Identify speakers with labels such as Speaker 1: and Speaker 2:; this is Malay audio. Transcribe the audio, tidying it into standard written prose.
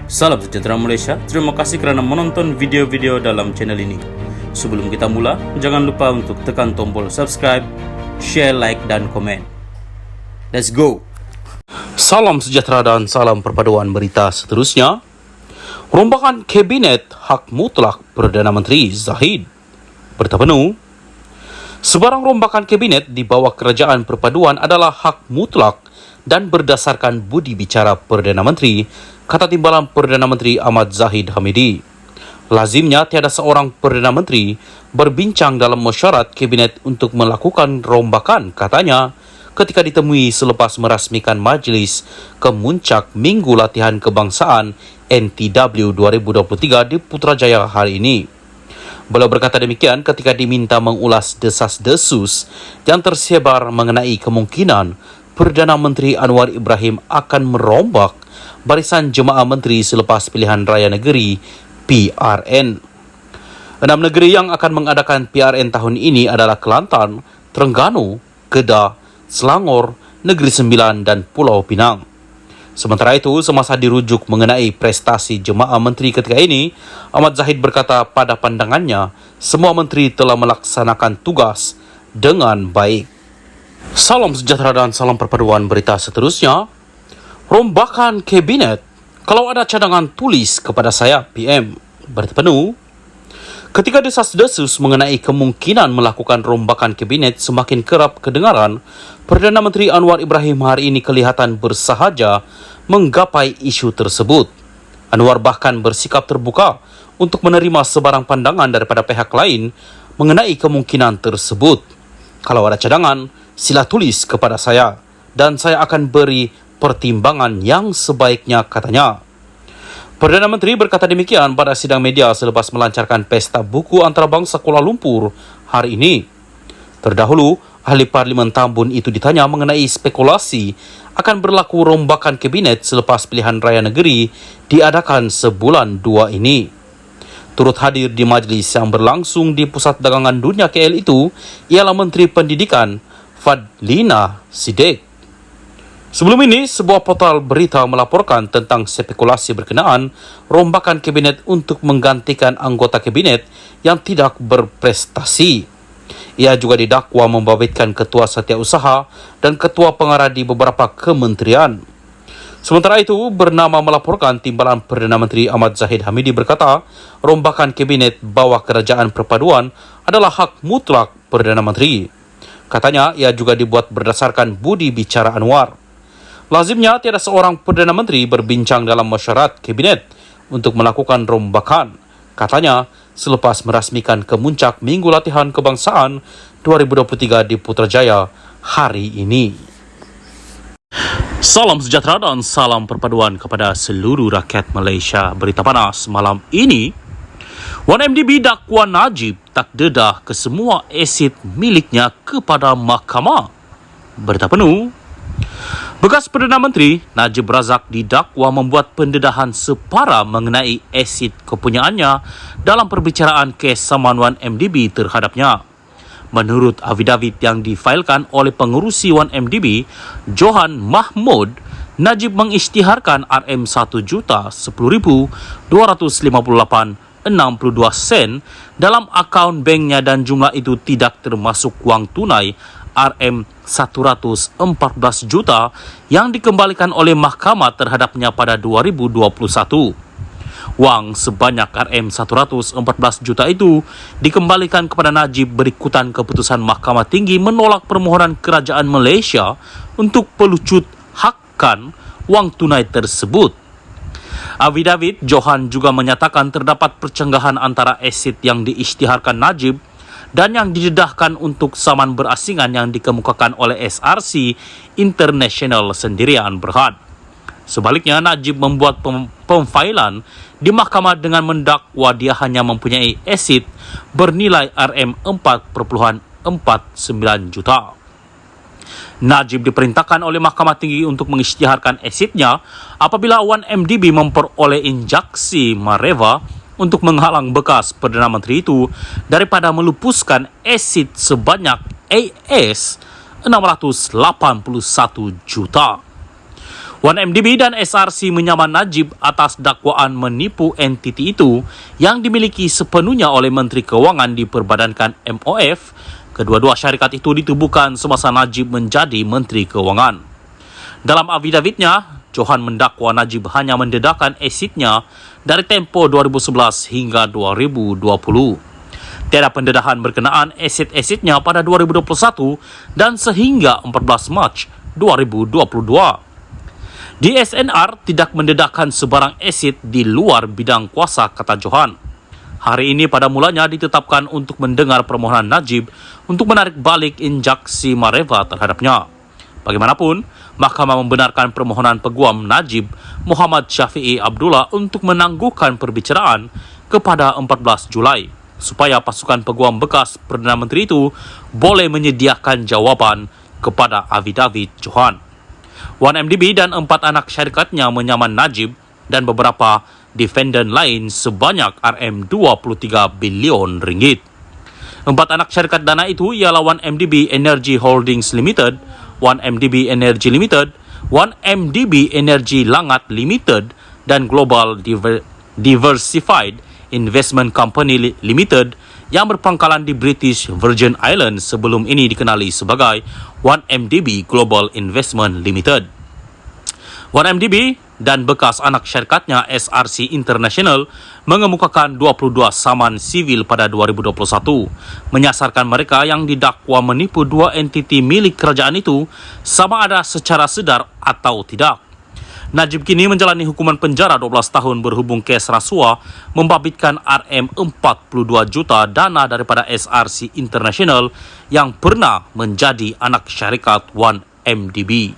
Speaker 1: Salam sejahtera Malaysia, terima kasih kerana menonton video-video dalam channel ini. Sebelum kita mula, jangan lupa untuk tekan tombol subscribe, share, like dan komen. Let's go! Salam sejahtera dan salam perpaduan berita seterusnya. Rombakan Kabinet hak mutlak Perdana Menteri Zahid. Berita penuh. Sebarang rombakan Kabinet di bawah Kerajaan Perpaduan adalah hak mutlak dan berdasarkan budi bicara Perdana Menteri, kata Timbalan Perdana Menteri Ahmad Zahid Hamidi. Lazimnya tiada seorang Perdana Menteri berbincang dalam mesyuarat Kabinet untuk melakukan rombakan, katanya, ketika ditemui selepas merasmikan Majlis Kemuncak Minggu Latihan Kebangsaan NTW 2023 di Putrajaya hari ini. Beliau berkata demikian ketika diminta mengulas desas-desus yang tersebar mengenai kemungkinan Perdana Menteri Anwar Ibrahim akan merombak barisan jemaah menteri selepas pilihan raya negeri PRN. 6 negeri yang akan mengadakan PRN tahun ini adalah Kelantan, Terengganu, Kedah, Selangor, Negeri Sembilan dan Pulau Pinang. Sementara itu, semasa dirujuk mengenai prestasi jemaah menteri ketika ini, Ahmad Zahid berkata pada pandangannya, semua menteri telah melaksanakan tugas dengan baik. Salam sejahtera dan salam perpaduan berita seterusnya. Rombakan Kabinet, kalau ada cadangan tulis kepada saya PM. Berita penuh. Ketika desas-desus mengenai kemungkinan melakukan rombakan Kabinet semakin kerap kedengaran, Perdana Menteri Anwar Ibrahim hari ini kelihatan bersahaja menggapai isu tersebut. Anwar bahkan bersikap terbuka untuk menerima sebarang pandangan daripada pihak lain mengenai kemungkinan tersebut. Kalau ada cadangan, sila tulis kepada saya dan saya akan beri pertimbangan yang sebaiknya, katanya. Perdana Menteri berkata demikian pada sidang media selepas melancarkan Pesta Buku Antarabangsa Kuala Lumpur hari ini. Terdahulu, ahli Parlimen Tambun itu ditanya mengenai spekulasi akan berlaku rombakan Kabinet selepas pilihan raya negeri diadakan sebulan 2 ini. Turut hadir di majlis yang berlangsung di Pusat Dagangan Dunia KL itu ialah Menteri Pendidikan Fadlina Siddiq. Sebelum ini, sebuah portal berita melaporkan tentang spekulasi berkenaan rombakan Kabinet untuk menggantikan anggota Kabinet yang tidak berprestasi. Ia juga didakwa membabitkan Ketua Setiausaha dan Ketua Pengarah di beberapa kementerian. Sementara itu, bernama melaporkan Timbalan Perdana Menteri Ahmad Zahid Hamidi berkata, rombakan Kabinet bawah Kerajaan Perpaduan adalah hak mutlak Perdana Menteri. Katanya, ia juga dibuat berdasarkan budi bicara Anwar. Lazimnya tiada seorang Perdana Menteri berbincang dalam mesyuarat Kabinet untuk melakukan rombakan, katanya, selepas merasmikan Kemuncak Minggu Latihan Kebangsaan 2023 di Putrajaya hari ini. Salam sejahtera dan salam perpaduan kepada seluruh rakyat Malaysia. Berita panas malam ini, 1MDB dakwa Najib tak dedah ke semua aset miliknya kepada mahkamah. Berita penuh. Bekas Perdana Menteri Najib Razak didakwa membuat pendedahan separa mengenai aset kepunyaannya dalam perbicaraan kes saman 1MDB terhadapnya. Menurut affidavit yang difailkan oleh pengerusi 1MDB, Johan Mahmud, Najib mengisytiharkan RM1,10,258.62 sen dalam akaun banknya dan jumlah itu tidak termasuk wang tunai RM114 juta yang dikembalikan oleh mahkamah terhadapnya pada 2021. Wang sebanyak RM114 juta itu dikembalikan kepada Najib berikutan keputusan Mahkamah Tinggi menolak permohonan Kerajaan Malaysia untuk pelucut hakkan wang tunai tersebut. Affidavit Johan juga menyatakan terdapat percenggahan antara aset yang diisytiharkan Najib dan yang didedahkan untuk saman berasingan yang dikemukakan oleh SRC International Sendirian Berhad. Sebaliknya, Najib membuat pemfailan di mahkamah dengan mendakwa dia hanya mempunyai aset bernilai RM4.49 juta. Najib diperintahkan oleh Mahkamah Tinggi untuk mengisytiharkan asetnya apabila 1MDB memperoleh injaksi Mareva untuk menghalang bekas Perdana Menteri itu daripada melupuskan aset sebanyak AS 681 juta.
Speaker 2: 1MDB dan SRC menyaman Najib atas dakwaan menipu entiti itu yang dimiliki sepenuhnya oleh Menteri Keuangan diperbadankan MOF. Kedua-dua syarikat itu ditubuhkan semasa Najib menjadi Menteri Keuangan. Dalam afidavitnya, Johan mendakwa Najib hanya mendedakan asetnya dari tempo 2011 hingga 2020. Tiada pendedahan berkenaan aset-asetnya pada 2021 dan sehingga 14 Mac 2022. DSNR tidak mendedahkan sebarang aset di luar bidang kuasa, kata Johan. Hari ini pada mulanya ditetapkan untuk mendengar permohonan Najib untuk menarik balik injaksi Mareva terhadapnya. Bagaimanapun, Mahkamah membenarkan permohonan peguam Najib Muhammad Syafi'i Abdullah untuk menangguhkan perbicaraan kepada 14 Julai supaya pasukan peguam bekas Perdana Menteri itu boleh menyediakan jawaban kepada afidavit Johan. 1MDB dan 4 anak syarikatnya menyaman Najib dan beberapa defendant lain sebanyak RM23 bilion ringgit. 4 anak syarikat dana itu ialah 1MDB Energy Holdings Limited, 1MDB Energy Limited, 1MDB Energy Langat Limited, dan Global Diversified Investment Company Limited yang berpangkalan di British Virgin Islands sebelum ini dikenali sebagai 1MDB Global Investment Limited. 1MDB dan bekas anak syarikatnya SRC International mengemukakan 22 saman sivil pada 2021, menyasarkan mereka yang didakwa menipu 2 entiti milik kerajaan itu sama ada secara sedar atau tidak. Najib kini menjalani hukuman penjara 12 tahun berhubung kes rasuah membabitkan RM42 juta dana daripada SRC International yang pernah menjadi anak syarikat 1MDB.